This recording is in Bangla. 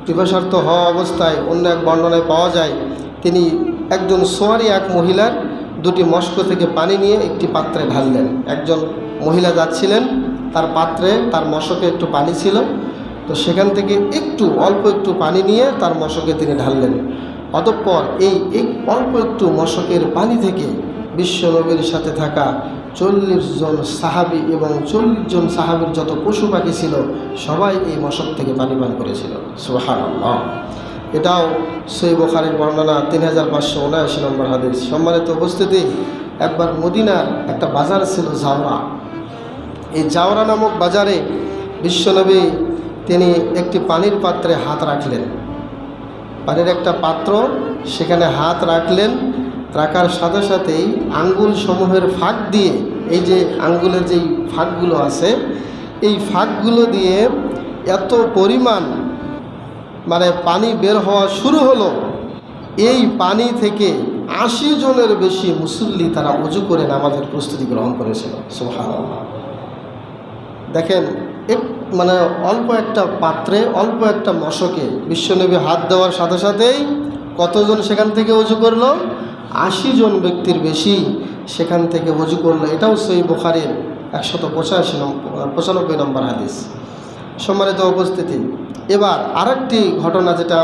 পিপাসার্থ হওয়া অবস্থায় অন্য এক বর্ণনায় পাওয়া যায় তিনি একজন সোয়ারি এক মহিলার দুটি মস্ক থেকে পানি নিয়ে একটি পাত্রে ঢাললেন। একজন মহিলা যাচ্ছিলেন, তার পাত্রে তার মশকে একটু পানি ছিল, তো সেখান থেকে অল্প একটু পানি নিয়ে তার মশকে তিনি ঢাললেন। অতঃপর এই অল্প একটু মশকের পানি থেকে বিশ্বনবীর সাথে থাকা 40 জন সাহাবী এবং 40 জন সাহাবীর যত পশু পাখি ছিল সবাই এই মশক থেকে পানি পান করেছিল। সুবহানাল্লাহ। এটাও সহিহ বুখারীর বর্ণনা 3579 নম্বর হাদিস। সম্মানিত উপস্থিতি, একবার মদিনার একটা বাজার ছিল জাওরা। এই জাওরা নামক বাজারে বিশ্বনবী তিনি একটি পানির পাত্রে হাত রাখলেন, পানির একটা পাত্র, সেখানে হাত রাখলেন। রাখার সাথে সাথেই আঙ্গুল সমূহের ফাঁক দিয়ে, এই যে আঙ্গুলের যেই ফাঁকগুলো আছে এই ফাঁকগুলো দিয়ে এত পরিমাণ পানি বের হওয়া শুরু হলো। এই পানি থেকে 80 জনের বেশি মুসল্লি তারা ওযু করে নামাজের প্রস্তুতি গ্রহণ করেছিল। সুবহানাল্লাহ। দেখেন, অল্প একটা পাত্রে অল্প একটা মশকে বিশ্বনবী হাত দেওয়ার সাথে সাথেই কতজন সেখান থেকে ওযু করলো? 80 জন ব্যক্তির বেশি সেখান থেকে ওযু করলো। এটাও সহিহ বুখারীর 195 নম্বর হাদিস। সম্মানিত উপস্থিতি, এবার আরেকটি ঘটনা যেটা